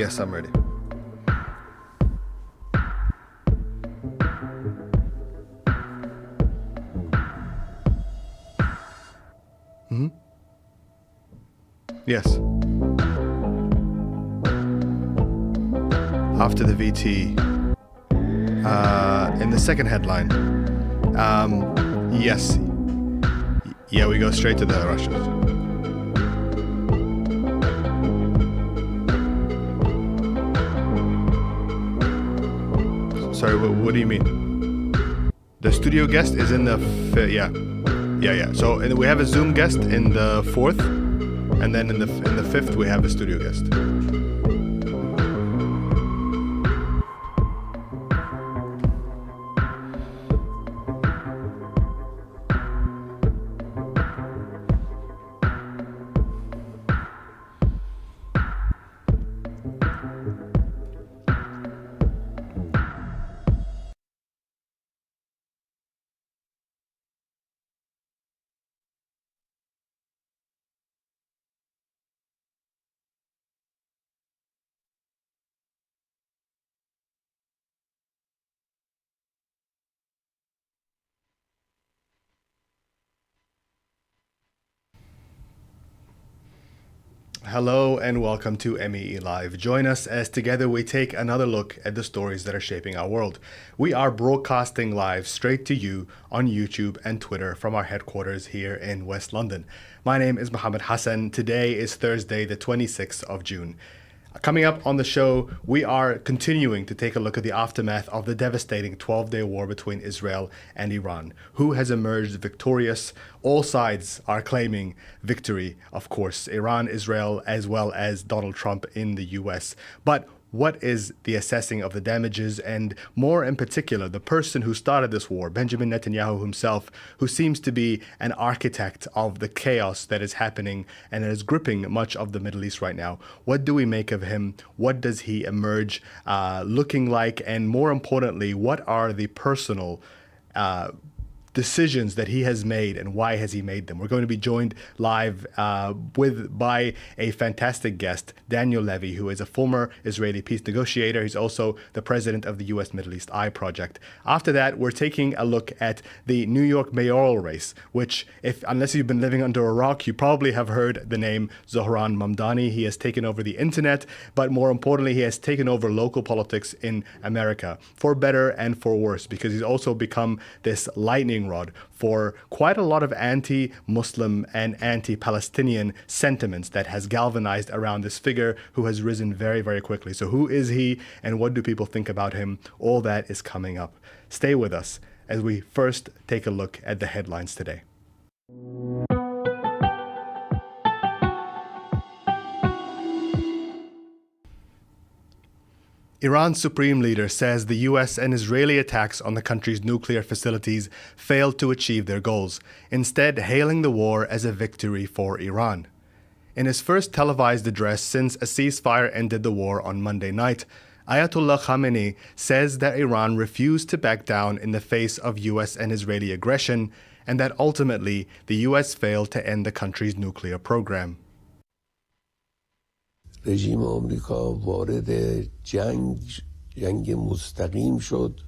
Yes, I'm ready. Yes. After the VT, in the second headline, yes. Yeah, we go straight to the Russians. Sorry, what do you mean? The studio guest is in the yeah. So we have a Zoom guest in the fourth, and then in the fifth we have a studio guest. Hello and welcome to MEELive. Join us as together we take another look at the stories that are shaping our world. We are broadcasting live straight to you on YouTube and Twitter from our headquarters here in West London. My name is Mohammed Hassan. Today is Thursday, the 26th of June. Coming up on the show, we are continuing to take a look at the aftermath of the devastating 12-day war between Israel and Iran. Who has emerged victorious? All sides are claiming victory, of course. Iran, Israel, as well as Donald Trump in the US. But what is the assessing of the damages, and more in particular, the person who started this war, Benjamin Netanyahu himself, who seems to be an architect of the chaos that is happening and is gripping much of the Middle East right now? What do we make of him? What does he emerge looking like? And more importantly, what are the personal decisions that he has made, and why has he made them? We're going to be joined live by a fantastic guest, Daniel Levy, who is a former Israeli peace negotiator. He's also the president of the U.S. Middle East Eye Project. After that, we're taking a look at the New York mayoral race, which, unless you've been living under a rock, you probably have heard the name Zohran Mamdani. He has taken over the internet, but more importantly, he has taken over local politics in America, for better and for worse, because he's also become this lightning rod for quite a lot of anti-Muslim and anti-Palestinian sentiments that has galvanized around this figure who has risen very, very quickly. So who is he, and what do people think about him? All that is coming up. Stay with us as we first take a look at the headlines today. Iran's supreme leader says the US and Israeli attacks on the country's nuclear facilities failed to achieve their goals, instead hailing the war as a victory for Iran. In his first televised address since a ceasefire ended the war on Monday night, Ayatollah Khamenei says that Iran refused to back down in the face of US and Israeli aggression, and that ultimately the US failed to end the country's nuclear program. رژیم آمریکا وارد جنگ مستقیم شد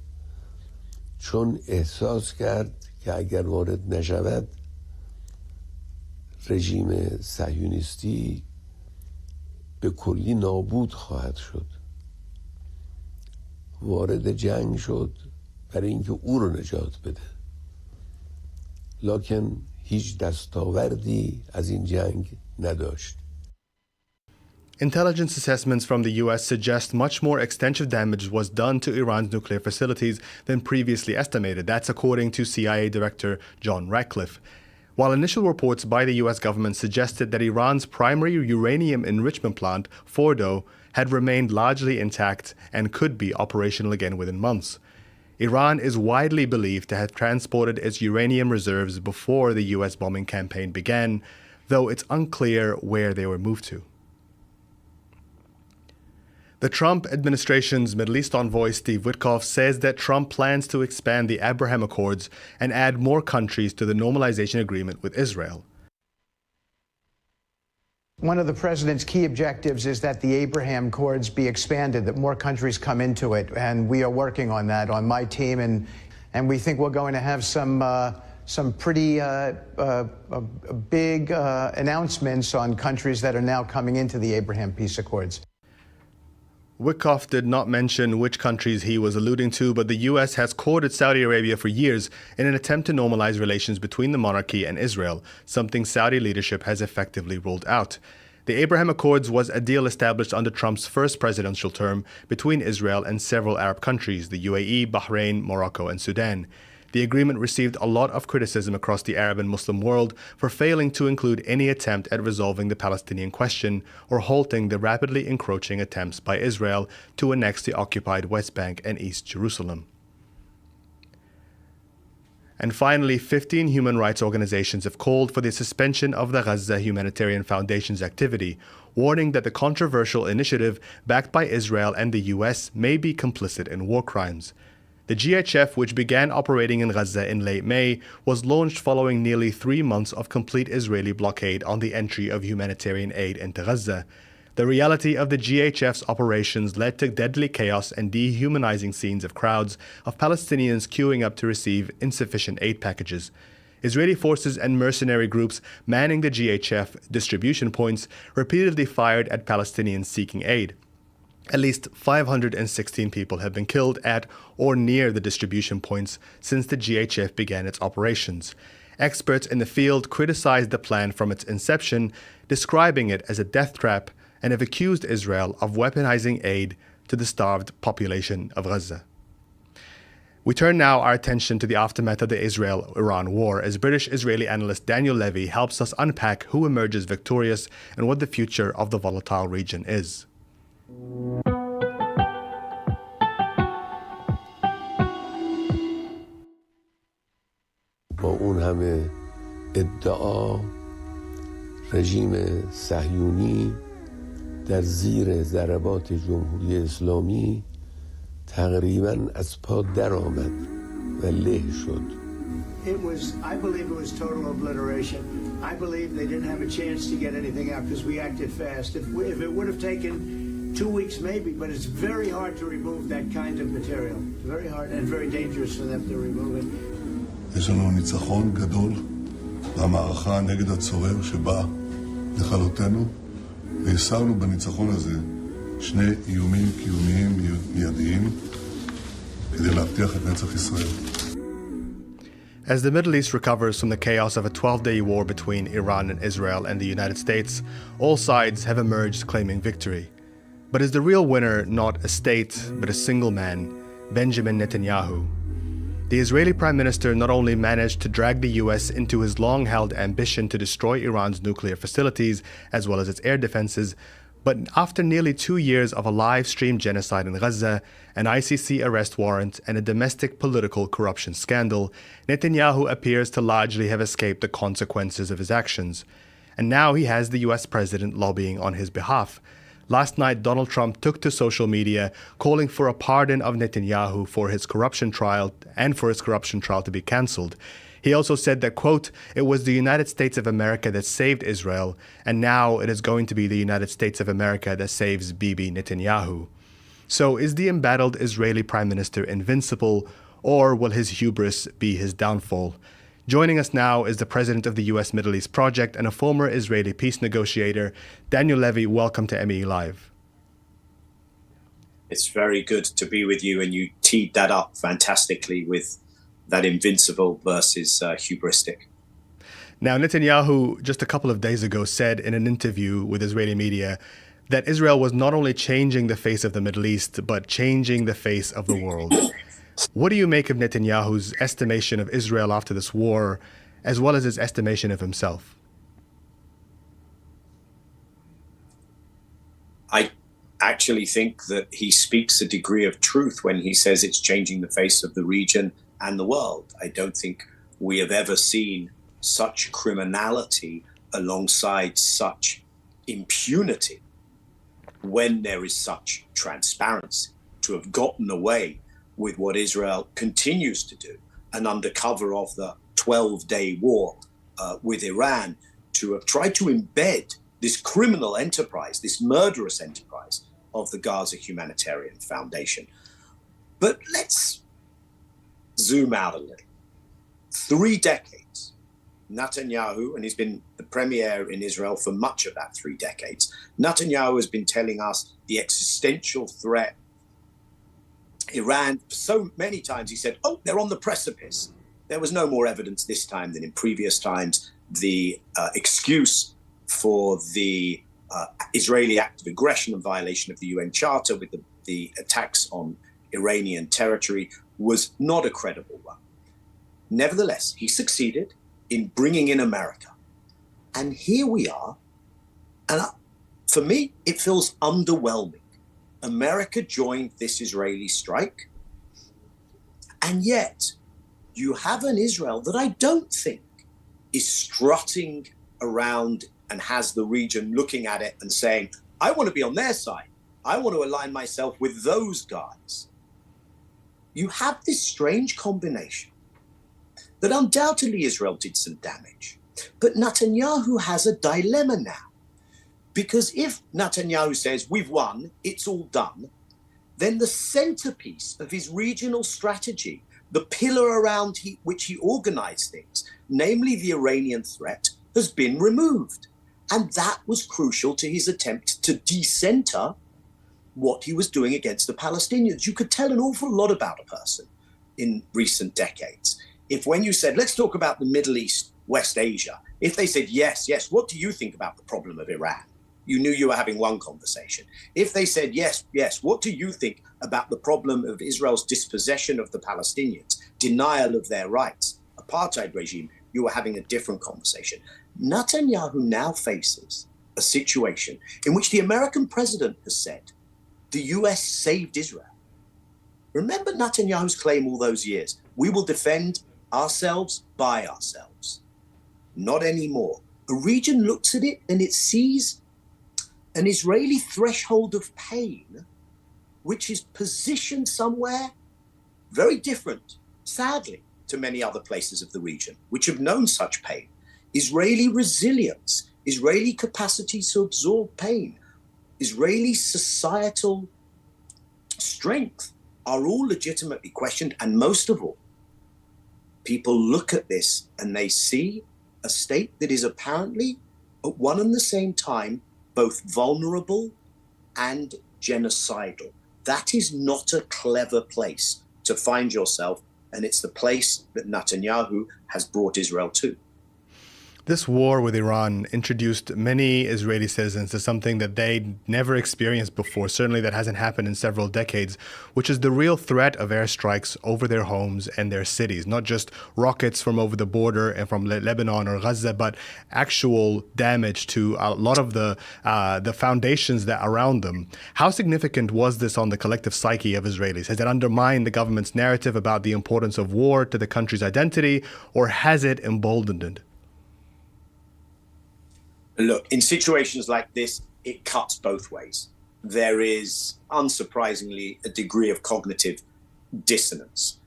چون احساس کرد که اگر وارد نشود رژیم صهیونیستی به کلی نابود خواهد شد. وارد جنگ شد برای اینکه او رو نجات بده. لکن هیچ دستاوردی از این جنگ نداشت. Intelligence assessments from the US suggest much more extensive damage was done to Iran's nuclear facilities than previously estimated. That's according to CIA Director John Ratcliffe. While initial reports by the US government suggested that Iran's primary uranium enrichment plant, Fordo, had remained largely intact and could be operational again within months. Iran is widely believed to have transported its uranium reserves before the US bombing campaign began, though it's unclear where they were moved to. The Trump administration's Middle East envoy Steve Witkoff says that Trump plans to expand the Abraham Accords and add more countries to the normalization agreement with Israel. One of the president's key objectives is that the Abraham Accords be expanded, that more countries come into it, and we are working on that on my team, and we think we're going to have some pretty big announcements on countries that are now coming into the Abraham Peace Accords. Wickoff did not mention which countries he was alluding to, but the U.S. has courted Saudi Arabia for years in an attempt to normalize relations between the monarchy and Israel, something Saudi leadership has effectively ruled out. The Abraham Accords was a deal established under Trump's first presidential term between Israel and several Arab countries, the UAE, Bahrain, Morocco, and Sudan. The agreement received a lot of criticism across the Arab and Muslim world for failing to include any attempt at resolving the Palestinian question or halting the rapidly encroaching attempts by Israel to annex the occupied West Bank and East Jerusalem. And finally, 15 human rights organizations have called for the suspension of the Gaza Humanitarian Foundation's activity, warning that the controversial initiative backed by Israel and the US may be complicit in war crimes. The GHF, which began operating in Gaza in late May, was launched following nearly 3 months of complete Israeli blockade on the entry of humanitarian aid into Gaza. The reality of the GHF's operations led to deadly chaos and dehumanizing scenes of crowds of Palestinians queuing up to receive insufficient aid packages. Israeli forces and mercenary groups manning the GHF distribution points repeatedly fired at Palestinians seeking aid. At least 516 people have been killed at or near the distribution points since the GHF began its operations. Experts in the field criticized the plan from its inception, describing it as a death trap, and have accused Israel of weaponizing aid to the starved population of Gaza. We turn now our attention to the aftermath of the Israel-Iran war as British-Israeli analyst Daniel Levy helps us unpack who emerges victorious and what the future of the volatile region is. با اون همه ادعا رژیم صهیونی در زیر ضربات جمهوری اسلامی تقریباً از پا در آمد و له شد. I believe it was total obliteration. I believe they didn't have a chance to get anything out because we acted fast. If it would have taken 2 weeks maybe, but it's very hard to remove that kind of material. Very hard and very dangerous for them to remove it. יש לנו ניצחון גדול במערכה נגד הצורר שבא לכלותנו, והסרנו בניצחון הזה שני איומים קיומיים מיידיים כדי להבטיח את נצח ישראל. As the Middle East recovers from the chaos of a 12-day war between Iran and Israel and the United States, all sides have emerged claiming victory. But is the real winner not a state, but a single man, Benjamin Netanyahu? The Israeli Prime Minister not only managed to drag the US into his long-held ambition to destroy Iran's nuclear facilities as well as its air defenses, but after nearly 2 years of a live-streamed genocide in Gaza, an ICC arrest warrant, and a domestic political corruption scandal, Netanyahu appears to largely have escaped the consequences of his actions. And now he has the US president lobbying on his behalf. Last night, Donald Trump took to social media, calling for a pardon of Netanyahu for his corruption trial and for his corruption trial to be cancelled. He also said that, quote, it was the United States of America that saved Israel, and now it is going to be the United States of America that saves Bibi Netanyahu. So is the embattled Israeli Prime Minister invincible, or will his hubris be his downfall? Joining us now is the president of the U.S. Middle East Project and a former Israeli peace negotiator. Daniel Levy, welcome to MEELive. It's very good to be with you, and you teed that up fantastically with that invincible versus hubristic. Now, Netanyahu, just a couple of days ago, said in an interview with Israeli media that Israel was not only changing the face of the Middle East, but changing the face of the world. What do you make of Netanyahu's estimation of Israel after this war, as well as his estimation of himself? I actually think that he speaks a degree of truth when he says it's changing the face of the region and the world. I don't think we have ever seen such criminality alongside such impunity when there is such transparency. To have gotten away with what Israel continues to do, and under cover of the 12-day war with Iran, to have tried to embed this criminal enterprise, this murderous enterprise of the Gaza Humanitarian Foundation. But let's zoom out a little. 3 decades, Netanyahu, and he's been the premier in Israel for much of that 3 decades, Netanyahu has been telling us the existential threat. Iran, so many times he said, oh, they're on the precipice. There was no more evidence this time than in previous times. The excuse for the Israeli act of aggression and violation of the UN Charter with the attacks on Iranian territory was not a credible one. Nevertheless, he succeeded in bringing in America. And here we are. And for me, it feels underwhelming. America joined this Israeli strike. And yet, you have an Israel that I don't think is strutting around and has the region looking at it and saying, I want to be on their side. I want to align myself with those guys. You have this strange combination that undoubtedly Israel did some damage. But Netanyahu has a dilemma now. Because if Netanyahu says, we've won, it's all done, then the centerpiece of his regional strategy, the pillar around which he organized things, namely the Iranian threat, has been removed. And that was crucial to his attempt to decenter what he was doing against the Palestinians. You could tell an awful lot about a person in recent decades. If when you said, let's talk about the Middle East, West Asia, if they said, yes, what do you think about the problem of Iran? You knew you were having one conversation. If they said, yes, what do you think about the problem of Israel's dispossession of the Palestinians, denial of their rights, apartheid regime, you were having a different conversation. Netanyahu now faces a situation in which the American president has said, the US saved Israel. Remember Netanyahu's claim all those years, we will defend ourselves by ourselves. Not anymore. A region looks at it and it sees an Israeli threshold of pain, which is positioned somewhere very different, sadly, to many other places of the region, which have known such pain. Israeli resilience, Israeli capacity to absorb pain, Israeli societal strength are all legitimately questioned. And most of all, people look at this and they see a state that is apparently at one and the same time both vulnerable and genocidal. That is not a clever place to find yourself, and it's the place that Netanyahu has brought Israel to. This war with Iran introduced many Israeli citizens to something that they never experienced before. Certainly that hasn't happened in several decades, which is the real threat of airstrikes over their homes and their cities. Not just rockets from over the border and from Lebanon or Gaza, but actual damage to a lot of the foundations that around them. How significant was this on the collective psyche of Israelis? Has it undermined the government's narrative about the importance of war to the country's identity, or has it emboldened it? Look, in situations like this, it cuts both ways. There is, unsurprisingly, a degree of cognitive dissonance.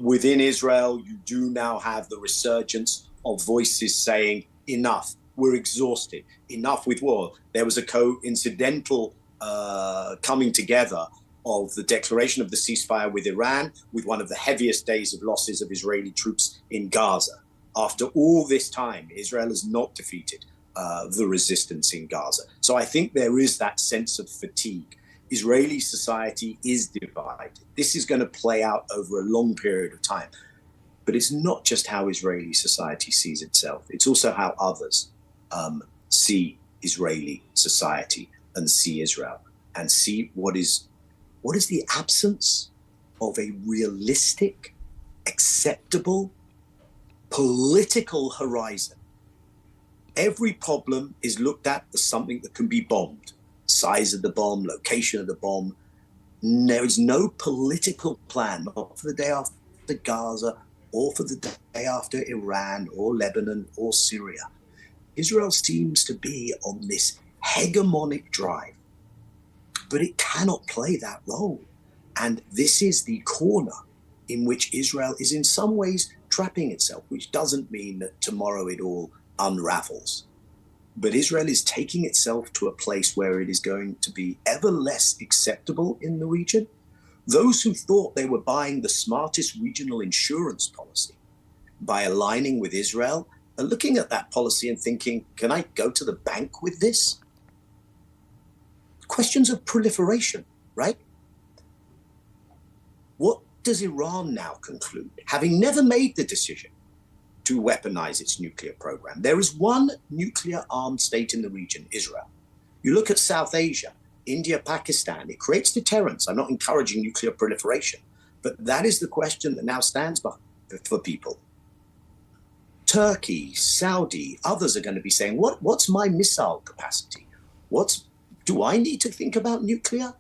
Within Israel, you do now have the resurgence of voices saying, enough, we're exhausted, enough with war. There was a coincidental coming together of the declaration of the ceasefire with Iran, with one of the heaviest days of losses of Israeli troops in Gaza. After all this time, Israel has not defeated the resistance in Gaza. So I think there is that sense of fatigue. Israeli society is divided. This is going to play out over a long period of time. But it's not just how Israeli society sees itself. It's also how others see Israeli society and see Israel and see what is the absence of a realistic, acceptable political horizon. Every problem is looked at as something that can be bombed. Size of the bomb, location of the bomb. There is no political plan, not for the day after Gaza, or for the day after Iran, or Lebanon, or Syria. Israel seems to be on this hegemonic drive, but it cannot play that role. And this is the corner in which Israel is in some ways trapping itself, which doesn't mean that tomorrow it all unravels. But Israel is taking itself to a place where it is going to be ever less acceptable in the region. Those who thought they were buying the smartest regional insurance policy by aligning with Israel are looking at that policy and thinking, can I go to the bank with this? Questions of proliferation, right? What does Iran now conclude, having never made the decision to weaponize its nuclear program? There is one nuclear-armed state in the region, Israel. You look at South Asia, India, Pakistan, it creates deterrence. I'm not encouraging nuclear proliferation, but that is the question that now stands for people. Turkey, Saudi, others are going to be saying, what's my missile capacity? Do I need to think about nuclear?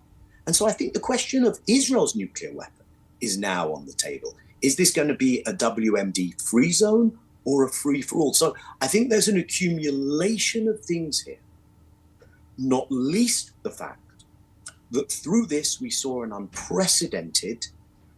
And so I think the question of Israel's nuclear weapon is now on the table. Is this going to be a WMD free zone or a free-for-all? So I think there's an accumulation of things here, not least the fact that through this we saw an unprecedented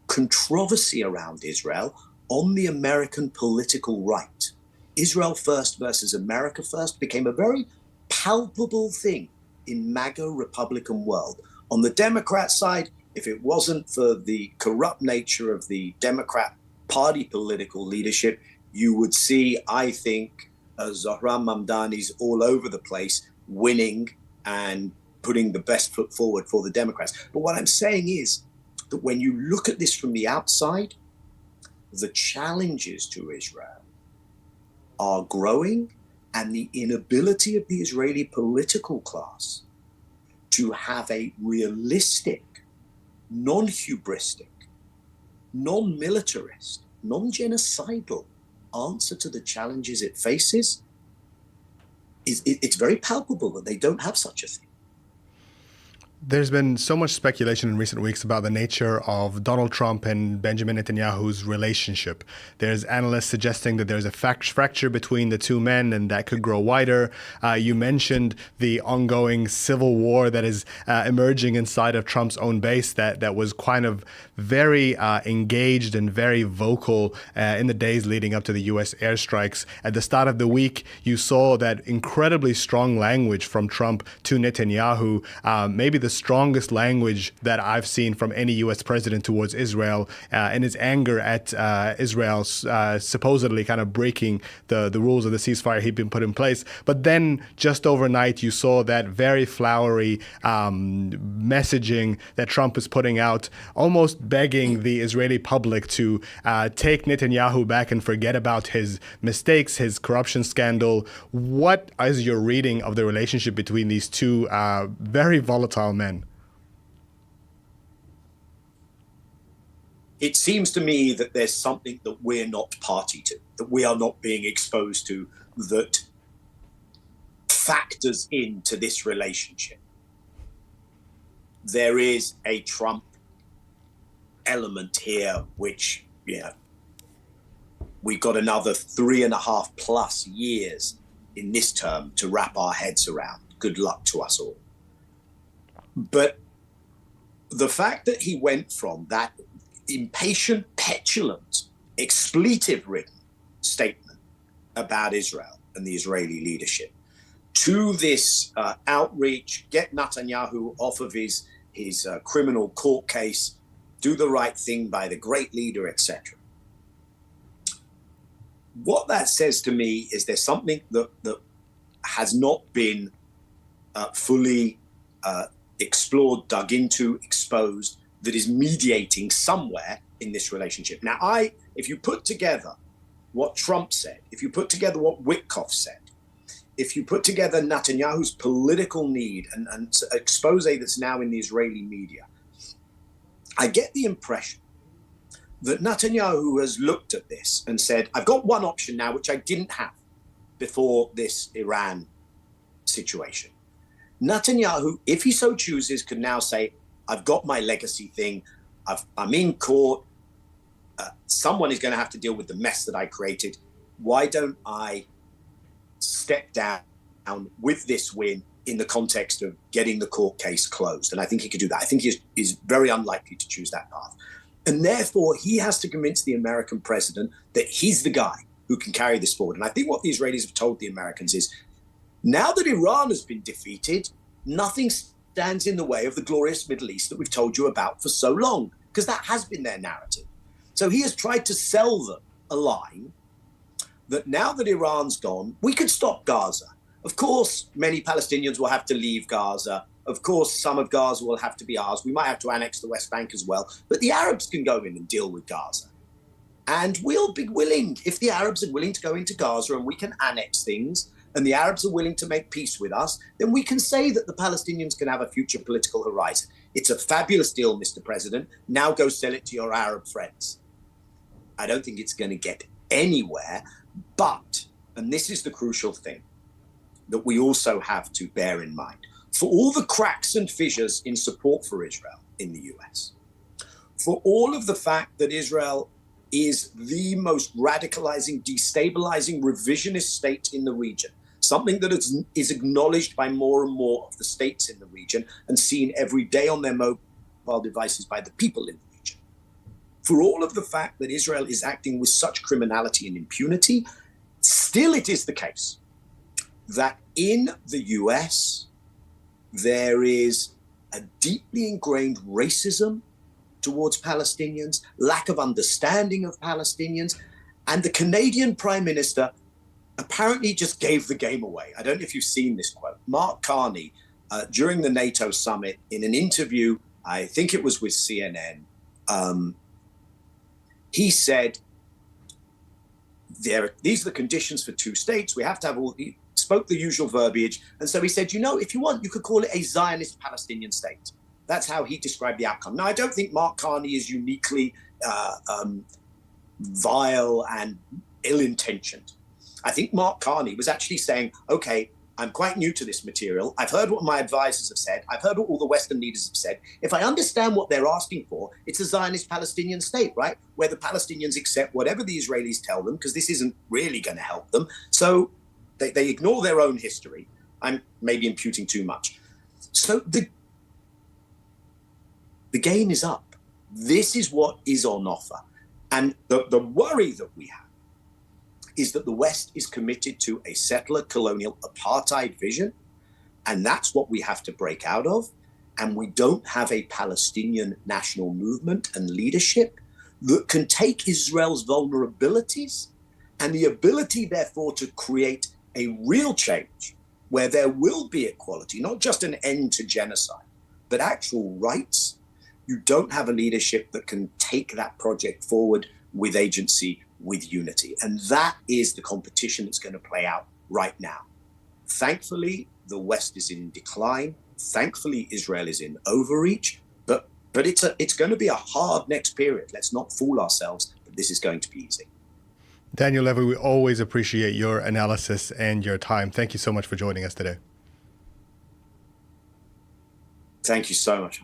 controversy around Israel on the American political right. Israel first versus America first became a very palpable thing in MAGA Republican world. On the Democrat side, if it wasn't for the corrupt nature of the Democrat Party political leadership, you would see, I think, Zohran Mamdani's all over the place winning and putting the best foot forward for the Democrats. But what I'm saying is that when you look at this from the outside, the challenges to Israel are growing, and the inability of the Israeli political class to have a realistic, non-hubristic, non-militarist, non-genocidal answer to the challenges it faces, it's very palpable that they don't have such a thing. There's been so much speculation in recent weeks about the nature of Donald Trump and Benjamin Netanyahu's relationship. There's analysts suggesting that there's a fracture between the two men and that could grow wider. You mentioned the ongoing civil war that is emerging inside of Trump's own base that was kind of very engaged and very vocal in the days leading up to the U.S. airstrikes. At the start of the week, you saw that incredibly strong language from Trump to Netanyahu, maybe the strongest language that I've seen from any U.S. president towards Israel, in his anger at Israel supposedly kind of breaking the rules of the ceasefire he'd been put in place. But then just overnight, you saw that very flowery messaging that Trump is putting out, almost begging the Israeli public to take Netanyahu back and forget about his mistakes, his corruption scandal. What is your reading of the relationship between these two very volatile men? It seems to me that there's something that we're not party to, that we are not being exposed to, that factors into this relationship. There is a Trump element here, which, we've got another 3.5+ years in this term to wrap our heads around. Good luck to us all. But the fact that he went from that impatient, petulant, expletive-ridden statement about Israel and the Israeli leadership to this outreach, get Netanyahu off of his criminal court case, do the right thing by the great leader, etc. What that says to me is there's something that has not been fully explored, dug into, exposed, that is mediating somewhere in this relationship. Now, if you put together what Trump said, if you put together what Witkoff said, if you put together Netanyahu's political need and expose that's now in the Israeli media, I get the impression that Netanyahu has looked at this and said, I've got one option now, which I didn't have before this Iran situation. Netanyahu, if he so chooses, could now say, I've got my legacy thing. I'm in court. Someone is going to have to deal with the mess that I created. Why don't I step down with this win in the context of getting the court case closed? And I think he could do that. I think he's very unlikely to choose that path. And therefore, he has to convince the American president that he's the guy who can carry this forward. And I think what the Israelis have told the Americans is, Now that Iran has been defeated, nothing stands in the way of the glorious Middle East that we've told you about for so long, because that has been their narrative. So he has tried to sell them a line that now that Iran's gone, we could stop Gaza. Of course, many Palestinians will have to leave Gaza. Of course, some of Gaza will have to be ours. We might have to annex the West Bank as well. But the Arabs can go in and deal with Gaza. And we'll be willing, if the Arabs are willing to go into Gaza and we can annex things, and the Arabs are willing to make peace with us, then we can say that the Palestinians can have a future political horizon. It's a fabulous deal, Mr. President. Now go sell it to your Arab friends. I don't think it's going to get anywhere, but, and this is the crucial thing that we also have to bear in mind, for all the cracks and fissures in support for Israel in the US, for all of the fact that Israel is the most radicalizing, destabilizing, revisionist state in the region, something that is acknowledged by more and more of the states in the region and seen every day on their mobile devices by the people in the region. For all of the fact that Israel is acting with such criminality and impunity, still it is the case that in the US, there is a deeply ingrained racism towards Palestinians, lack of understanding of Palestinians, and the Canadian Prime Minister apparently just gave the game away. I don't know if you've seen this quote. Mark Carney, during the NATO summit, in an interview, I think it was with CNN, he said, these are the conditions for two states. We have to have all, he spoke the usual verbiage. And so he said, you know, if you want, you could call it a Zionist Palestinian state. That's how he described the outcome. Now, I don't think Mark Carney is uniquely vile and ill-intentioned. I think Mark Carney was actually saying, okay, I'm quite new to this material. I've heard what my advisors have said. I've heard what all the Western leaders have said. If I understand what they're asking for, it's a Zionist Palestinian state, right? Where the Palestinians accept whatever the Israelis tell them, because this isn't really going to help them. So they ignore their own history. I'm maybe imputing too much. So the game is up. This is what is on offer. And the worry that we have is that the West is committed to a settler colonial apartheid vision. And that's what we have to break out of. And we don't have a Palestinian national movement and leadership that can take Israel's vulnerabilities and the ability, therefore, to create a real change where there will be equality, not just an end to genocide, but actual rights. You don't have a leadership that can take that project forward with agency, with unity. And that is the competition that's going to play out right now. Thankfully, the West is in decline. Thankfully, Israel is in overreach. But it's going to be a hard next period. Let's not fool ourselves that this is going to be easy. Daniel Levy, we always appreciate your analysis and your time. Thank you so much for joining us today. Thank you so much.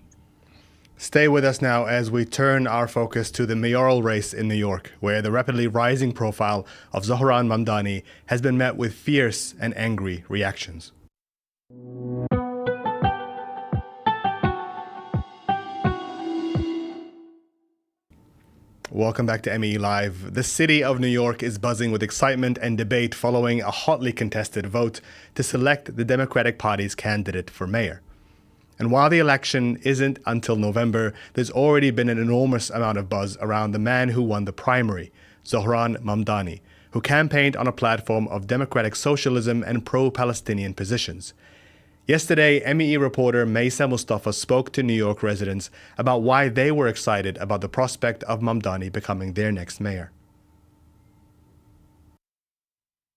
Stay with us now as we turn our focus to the mayoral race in New York, where the rapidly rising profile of Zohran Mamdani has been met with fierce and angry reactions. Welcome back to MEE Live. The city of New York is buzzing with excitement and debate following a hotly contested vote to select the Democratic Party's candidate for mayor. And while the election isn't until November, there's already been an enormous amount of buzz around the man who won the primary, Zohran Mamdani, who campaigned on a platform of democratic socialism and pro-Palestinian positions. Yesterday, MEE reporter Maysa Mustafa spoke to New York residents about why they were excited about the prospect of Mamdani becoming their next mayor.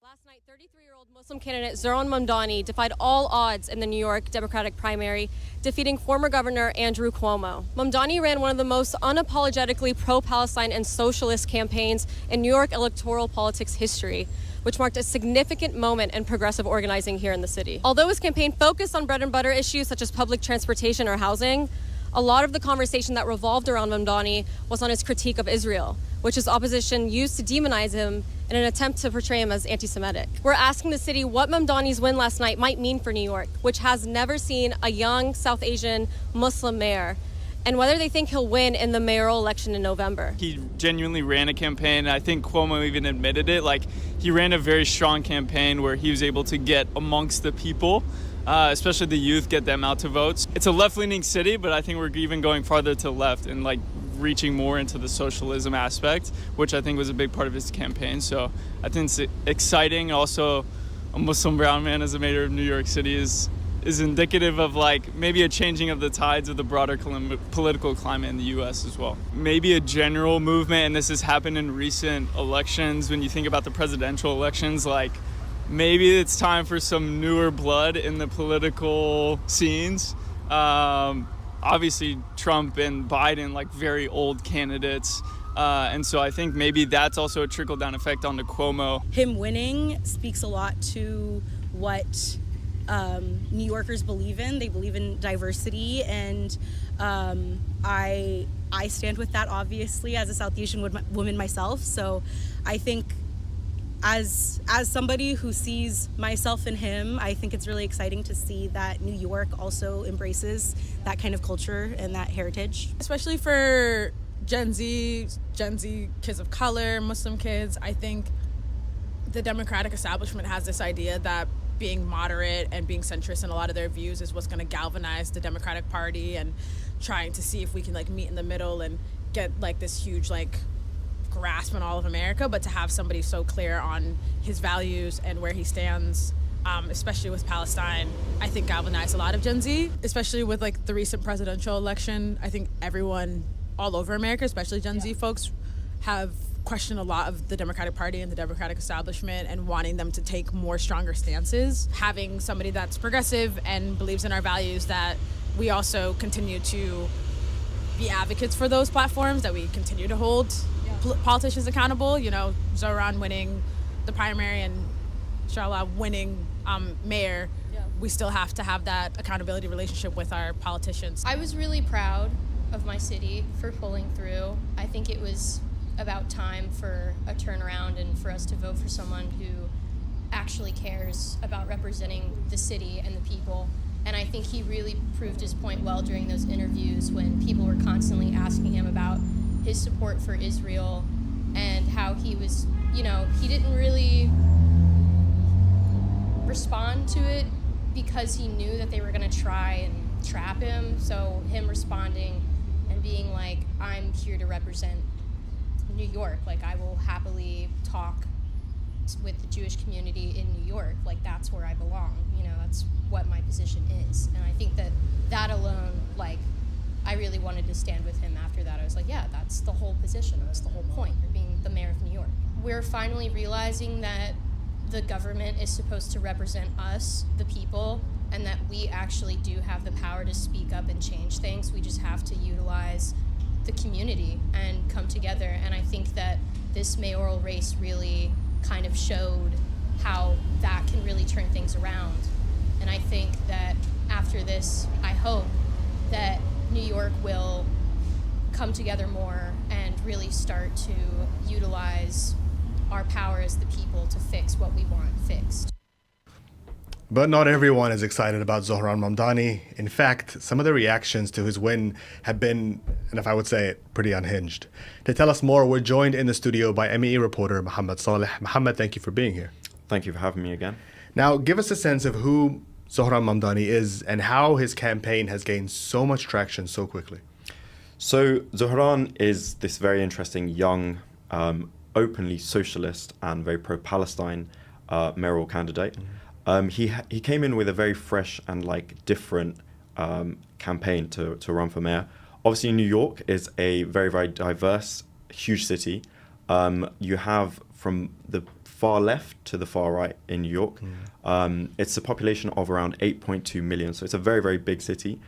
Last night, 33-year-old Muslim candidate Zohran Mamdani defied all odds in the New York Democratic primary, defeating former Governor Andrew Cuomo. Mamdani ran one of the most unapologetically pro-Palestine and socialist campaigns in New York electoral politics history, which marked a significant moment in progressive organizing here in the city. Although his campaign focused on bread and butter issues such as public transportation or housing, a lot of the conversation that revolved around Mamdani was on his critique of Israel, which his opposition used to demonize him in an attempt to portray him as anti-Semitic. We're asking the city what Mamdani's win last night might mean for New York, which has never seen a young South Asian Muslim mayor, and whether they think he'll win in the mayoral election in November. He genuinely ran a campaign. I think Cuomo even admitted it. Like, he ran a very strong campaign where he was able to get amongst the people, especially the youth, get them out to vote. It's a left-leaning city, but I think we're even going farther to the left and like reaching more into the socialism aspect, which I think was a big part of his campaign. So I think it's exciting. Also, a Muslim brown man as a mayor of New York City is indicative of like maybe a changing of the tides of the broader political climate in the U.S. as well. Maybe a general movement, and this has happened in recent elections, when you think about the presidential elections, like maybe it's time for some newer blood in the political scenes. Obviously, Trump and Biden, like very old candidates. And so I think maybe that's also a trickle-down effect onto Cuomo. Him winning speaks a lot to what New Yorkers believe in. They believe in diversity, and I stand with that, obviously, as a South Asian woman myself. So I think as somebody who sees myself in him, I think it's really exciting to see that New York also embraces that kind of culture and that heritage. Especially for Gen Z kids of color, Muslim kids, I think the Democratic establishment has this idea that being moderate and being centrist in a lot of their views is what's going to galvanize the Democratic Party, and trying to see if we can like meet in the middle and get like this huge like grasp on all of America. But to have somebody so clear on his values and where he stands, especially with Palestine, I think galvanized a lot of Gen Z, especially with like the recent presidential election. I think everyone all over America, especially Gen Z folks, have questioned a lot of the Democratic Party and the Democratic establishment and wanting them to take more stronger stances. Having somebody that's progressive and believes in our values, that we also continue to be advocates for those platforms, that we continue to hold politicians accountable. You know, Zohran winning the primary and Inshallah winning mayor, we still have to have that accountability relationship with our politicians. I was really proud of my city for pulling through. I think it was about time for a turnaround and for us to vote for someone who actually cares about representing the city and the people. And I think he really proved his point well during those interviews when people were constantly asking him about his support for Israel and how he was, you know, he didn't really respond to it because he knew that they were going to try and trap him. So him responding and being like, I'm here to represent New York, like I will happily talk with the Jewish community in New York, like that's where I belong, you know, that's what my position is. And I think that that alone, like, I really wanted to stand with him after that. I was like, yeah, that's the whole position, that's the whole point, you're being the mayor of New York. We're finally realizing that the government is supposed to represent us, the people, and that we actually do have the power to speak up and change things. We just have to utilize the community and come together. And I think that this mayoral race really kind of showed how that can really turn things around. And I think that after this, I hope that New York will come together more and really start to utilize our power as the people to fix what we want fixed. But not everyone is excited about Zohran Mamdani. In fact, some of the reactions to his win have been, and if I would say it, pretty unhinged. To tell us more, we're joined in the studio by MEE reporter Mohammed Saleh. Mohammed, thank you for being here. Thank you for having me again. Now, give us a sense of who Zohran Mamdani is and how his campaign has gained so much traction so quickly. So Zohran is this very interesting young, openly socialist and very pro-Palestine mayoral candidate. He came in with a very fresh and different campaign to run for mayor. Obviously, New York is a very, very diverse, huge city. You have from the far left to the far right in New York. It's a population of around 8.2 million, so it's a very, very big city.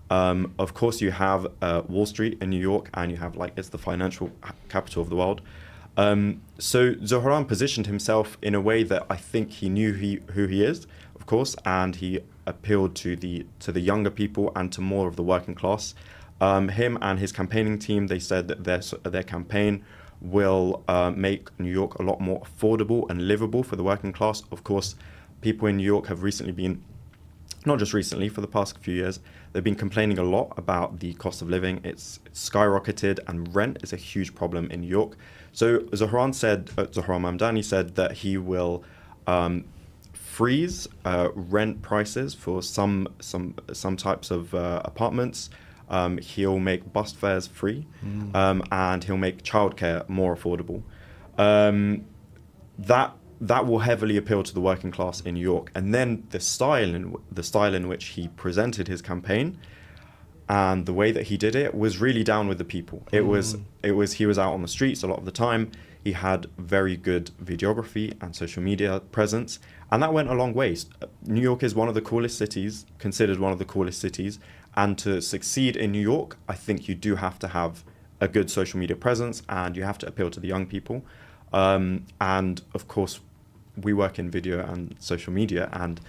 Of course, you have Wall Street in New York, and you have it's the financial capital of the world. So Zohran positioned himself in a way that I think he knew who he is, of course, and he appealed to the younger people and to more of the working class. Him and his campaigning team, they said that their campaign will make New York a lot more affordable and livable for the working class. Of course, people in New York have recently been not just recently, for the past few years, they've been complaining a lot about the cost of living. It's skyrocketed, and rent is a huge problem in New York. So Zohran Mamdani said that he will freeze rent prices for some types of apartments. He'll make bus fares free, and he'll make childcare more affordable. That will heavily appeal to the working class in New York. And then the style in which he presented his campaign and the way that he did it was really down with the people. He was out on the streets a lot of the time. He had very good videography and social media presence, and that went a long way. New York is one of the coolest cities, considered one of the coolest cities, and to succeed in New York, I think you do have to have a good social media presence, and you have to appeal to the young people. And of course, we work in video and social media, and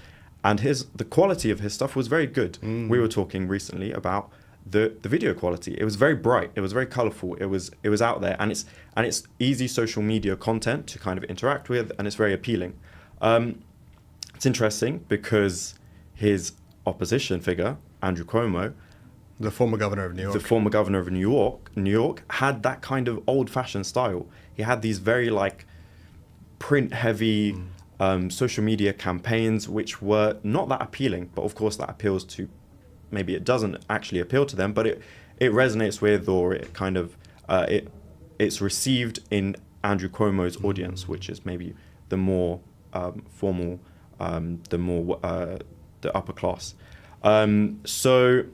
the quality of his stuff was very good. We were talking recently about the video quality. It was very bright, it was very colorful, it was out there, and it's easy social media content to kind of interact with, and it's very appealing. It's interesting because his opposition figure, Andrew Cuomo, the former governor of New York, had that kind of old-fashioned style. He had these very print-heavy social media campaigns, which were not that appealing. But of course, that appeals to, maybe it doesn't actually appeal to them, but it resonates with, or it kind of it's received in Andrew Cuomo's audience, which is maybe the more formal, the upper class. So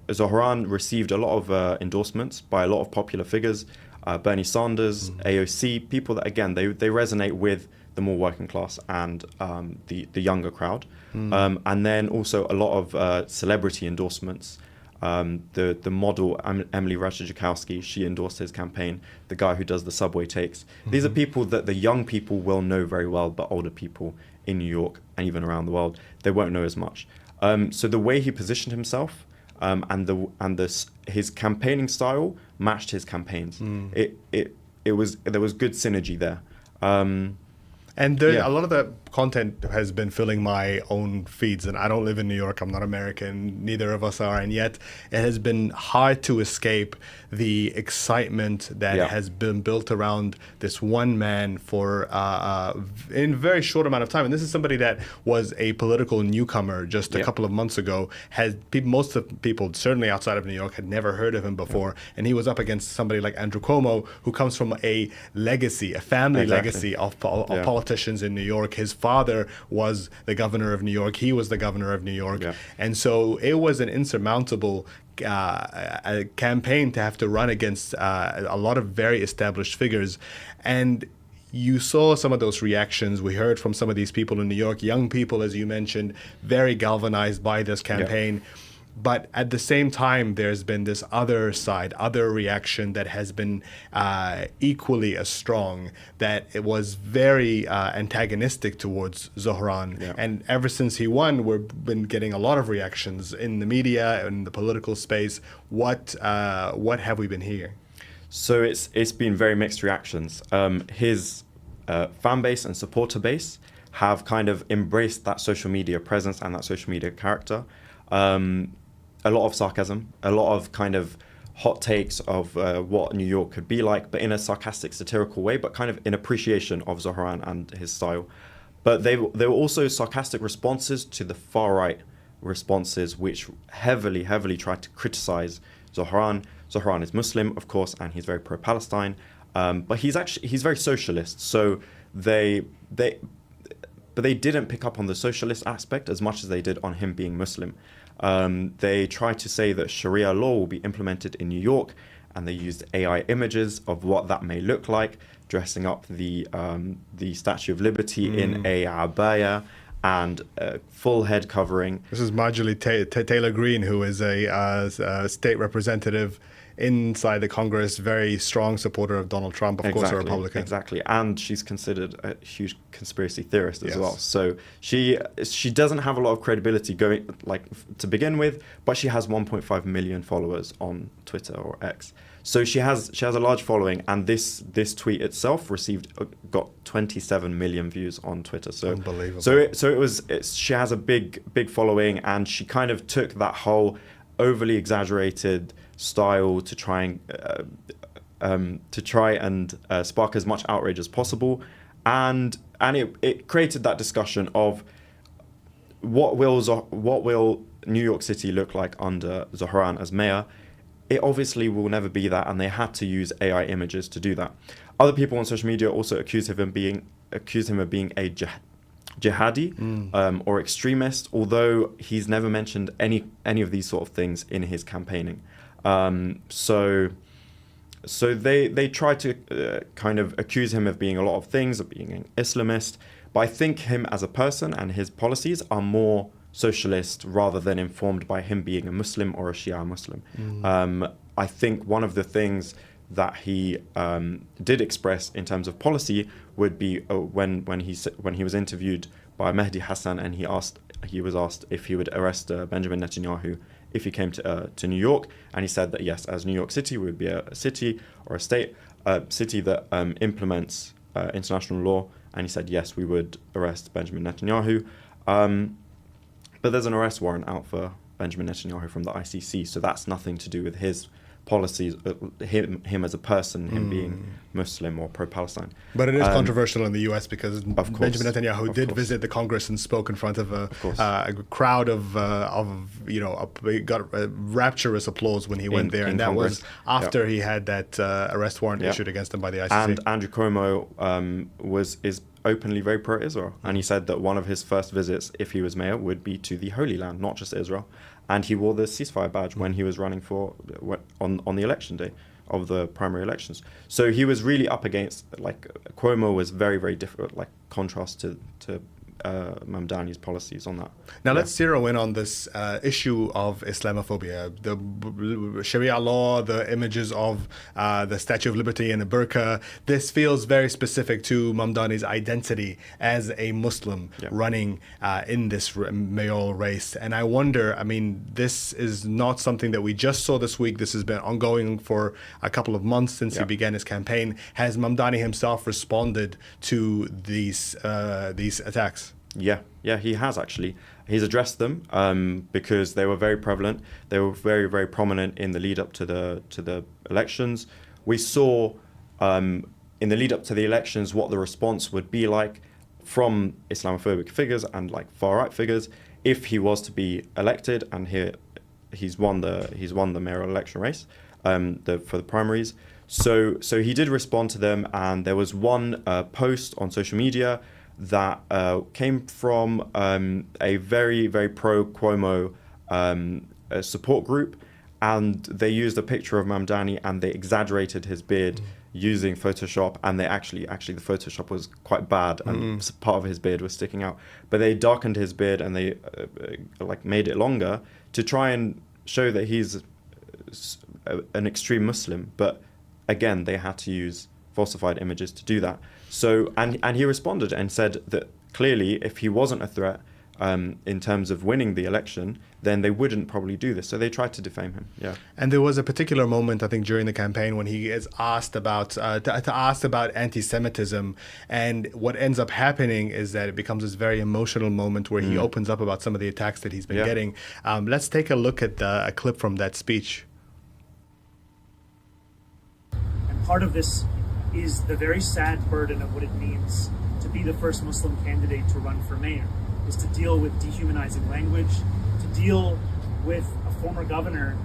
Zohran received a lot of endorsements by a lot of popular figures, Bernie Sanders, AOC, people that, again, they resonate with the more working class and the younger crowd. And then also a lot of celebrity endorsements. The model, Emily Ratajkowski, she endorsed his campaign. The guy who does the subway takes. These are people that the young people will know very well, but older people in New York and even around the world, they won't know as much. So the way he positioned himself his campaigning style matched his campaigns. There was good synergy there. A lot of the content has been filling my own feeds, and I don't live in New York. I'm not American. Neither of us are, and yet it has been hard to escape the excitement that has been built around this one man for in a very short amount of time. And this is somebody that was a political newcomer just a couple of months ago. Most of the people, certainly outside of New York, had never heard of him before, and he was up against somebody like Andrew Cuomo, who comes from a family legacy of politicians in New York. His father was the governor of New York. He was the governor of New York. And so it was an insurmountable a campaign to have to run against a lot of very established figures. And you saw some of those reactions. We heard from some of these people in New York, young people, as you mentioned, very galvanized by this campaign. But at the same time, there's been this other side, other reaction that has been equally as strong, that it was very antagonistic towards Zohran. And ever since he won, we've been getting a lot of reactions in the media, in the political space. What have we been hearing? So it's been very mixed reactions. His fan base and supporter base have kind of embraced that social media presence and that social media character. A lot of sarcasm, a lot of kind of hot takes of what New York could be like, but in a sarcastic, satirical way, but kind of in appreciation of Zohran and his style. But there were also sarcastic responses to the far-right responses, which heavily tried to criticize Zohran. Zohran is Muslim, of course, and he's very pro-Palestine, but he's very socialist. So they didn't pick up on the socialist aspect as much as they did on him being Muslim. They tried to say that Sharia law will be implemented in New York, and they used AI images of what that may look like, dressing up the Statue of Liberty in a abaya and full head covering. This is Marjorie Taylor Greene, who is a state representative inside the Congress, very strong supporter of Donald Trump, of course, a Republican. Exactly, and she's considered a huge conspiracy theorist as Yes. well. So she doesn't have a lot of credibility going to begin with, but she has 1.5 million followers on Twitter or X. So she has a large following, and this tweet itself got 27 million views on Twitter. So unbelievable. She has a big following, and she kind of took that whole overly exaggerated style to try and spark as much outrage as possible, and it created that discussion of what will New York City look like under Zohran as mayor. It obviously will never be that, and they had to use AI images to do that. Other people on social media also accuse him of being a jihadi or extremist, although he's never mentioned any of these sort of things in his campaigning. So they tried to kind of accuse him of being a lot of things, of being an Islamist, but I think him as a person and his policies are more socialist rather than informed by him being a Muslim or a Shia Muslim. I think one of the things that he did express in terms of policy would be when he was interviewed by Mehdi Hassan, and he was asked if he would arrest Benjamin Netanyahu if he came to New York, and he said that yes, as New York City would be a city or a city that implements international law, and he said yes, we would arrest Benjamin Netanyahu. But there's an arrest warrant out for Benjamin Netanyahu from the ICC, so that's nothing to do with his policies, him as a person, him being Muslim or pro-Palestine. But it is controversial in the U.S. because Benjamin Netanyahu did visit the Congress and spoke in front of a crowd of got rapturous applause when he went there, and that Congress. was after he had that arrest warrant issued against him by the ICC. And Andrew Cuomo is openly very pro-Israel, and he said that one of his first visits, if he was mayor, would be to the Holy Land, not just Israel. And he wore the ceasefire badge when he was running on the election day of the primary elections. So he was really up against, Cuomo was very, very different, contrast to Mandani's policies on that. Now let's zero in on this issue of Islamophobia, the Sharia law, the images of the Statue of Liberty and the burqa. This feels very specific to Mandani's identity as a Muslim running in this mayoral race. And I wonder, this is not something that we just saw this week. This has been ongoing for a couple of months since he began his campaign. Has Mandani himself responded to these attacks? Yeah, he has actually. He's addressed them because they were very prevalent. They were very, very prominent in the lead up to the elections. We saw in the lead up to the elections what the response would be like from Islamophobic figures and far-right figures if he was to be elected, and he's won the mayoral election race for the primaries. So he did respond to them, and there was one post on social media that came from a very, very pro-Cuomo support group, and they used a picture of Mandani and they exaggerated his beard using Photoshop, and they actually the Photoshop was quite bad and part of his beard was sticking out, but they darkened his beard and they made it longer to try and show that he's an extreme Muslim. But again, they had to use falsified images to do that. So, and he responded and said that clearly, if he wasn't a threat in terms of winning the election, then they wouldn't probably do this. So they tried to defame him. Yeah. And there was a particular moment, I think, during the campaign when he is asked about anti-Semitism, and what ends up happening is that it becomes this very emotional moment where he opens up about some of the attacks that he's been getting. Let's take a look at a clip from that speech. And part of this is the very sad burden of what it means to be the first Muslim candidate to run for mayor, is to deal with dehumanizing language, to deal with a former governor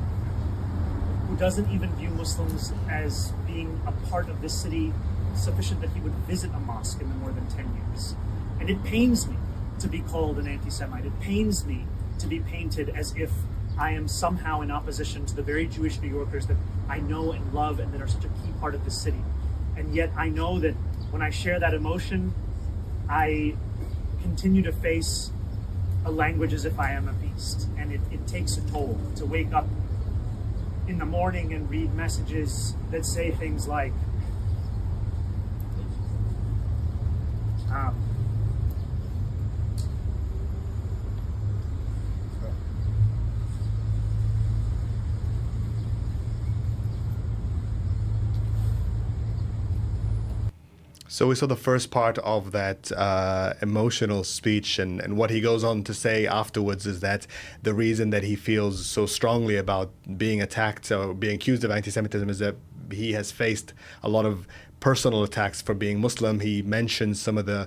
who doesn't even view Muslims as being a part of this city sufficient that he would visit a mosque in the more than 10 years. And it pains me to be called an anti-Semite. It pains me to be painted as if I am somehow in opposition to the very Jewish New Yorkers that I know and love and that are such a key part of this city. And yet I know that when I share that emotion, I continue to face a language as if I am a beast. And it takes a toll to wake up in the morning and read messages that say things like, So we saw the first part of that emotional speech, and what he goes on to say afterwards is that the reason that he feels so strongly about being attacked or being accused of anti-Semitism is that he has faced a lot of personal attacks for being Muslim. He mentions some of the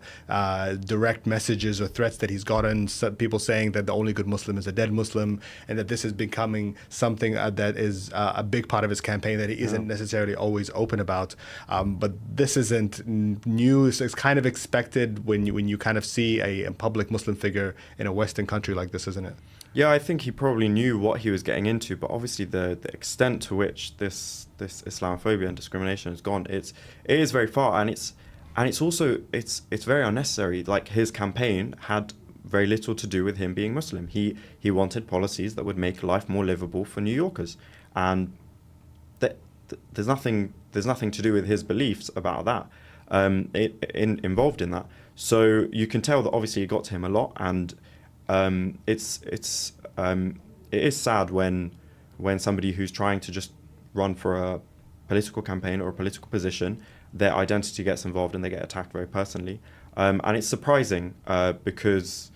direct messages or threats that he's gotten, some people saying that the only good Muslim is a dead Muslim, and that this is becoming something that is a big part of his campaign that he isn't necessarily always open about. But this isn't new. It's kind of expected when you kind of see a public Muslim figure in a Western country like this, isn't it? Yeah, I think he probably knew what he was getting into, but obviously the extent to which this Islamophobia and discrimination has gone, it is very far, and it's also very unnecessary. Like, his campaign had very little to do with him being Muslim. He wanted policies that would make life more livable for New Yorkers, and there's nothing to do with his beliefs about that involved in that. So you can tell that obviously it got to him a lot, and it is sad when somebody who's trying to just run for a political campaign or a political position, their identity gets involved and they get attacked very personally. And it's surprising because,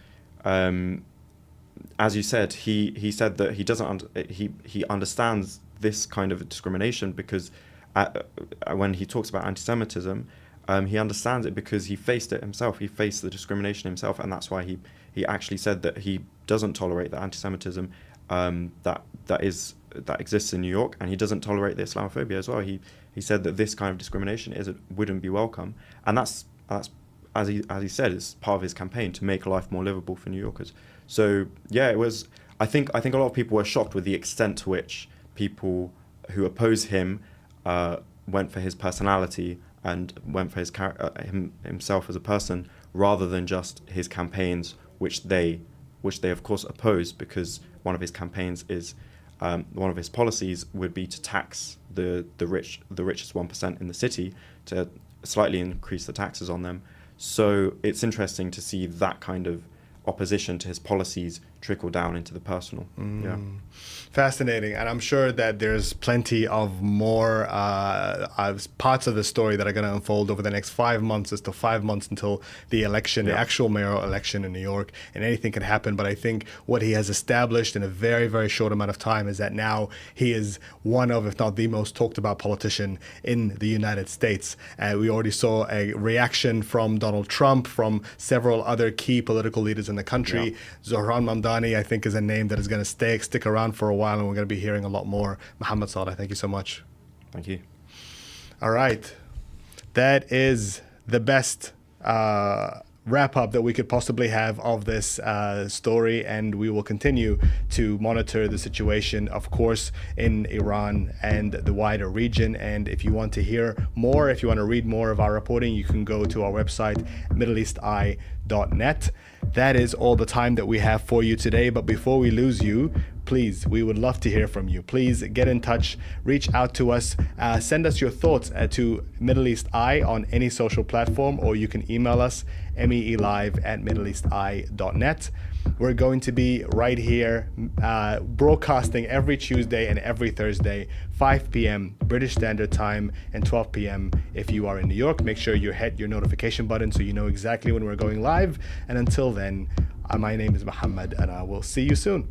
as you said, he said that he understands this kind of discrimination because when he talks about anti-Semitism, he understands it because he faced it himself. He faced the discrimination himself, and that's why he actually said that he doesn't tolerate the anti-Semitism that exists in New York, and he doesn't tolerate the Islamophobia as well. He said that this kind of discrimination wouldn't be welcome, and that's as he said, it's part of his campaign to make life more livable for New Yorkers. So yeah, it was. I think a lot of people were shocked with the extent to which people who oppose him went for his personality and went for his himself as a person, rather than just his campaigns, which they of course oppose, because one of his campaigns is one of his policies would be to tax the richest 1% in the city, to slightly increase the taxes on them. So it's interesting to see that kind of opposition to his policies trickle down into the personal. Yeah. Fascinating. And I'm sure that there's plenty of more parts of the story that are going to unfold over the next 5 months. It's still 5 months until the election, the actual mayoral election in New York, and anything can happen. But I think what he has established in a very, very short amount of time is that now he is one of, if not the most talked about politician in the United States. We already saw a reaction from Donald Trump, from several other key political leaders in the country. Yeah. Zohran Mandani, I think, is a name that is going to stick around for a while, and we're going to be hearing a lot more. Mohammed Saleh, thank you so much. Thank you. All right. That is the best wrap up that we could possibly have of this story, and we will continue to monitor the situation, of course, in Iran and the wider region. And if you want to hear more, if you want to read more of our reporting, you can go to our website, MiddleEastEye.net. That is all the time that we have for you today. But before we lose you, please, we would love to hear from you. Please get in touch, reach out to us, send us your thoughts to Middle East Eye on any social platform, or you can email us, MEELive@MiddleEastEye.net. We're going to be right here broadcasting every Tuesday and every Thursday, 5 p.m. British Standard Time and 12 p.m. if you are in New York. Make sure you hit your notification button so you know exactly when we're going live. And until then, my name is Mohammed, and I will see you soon.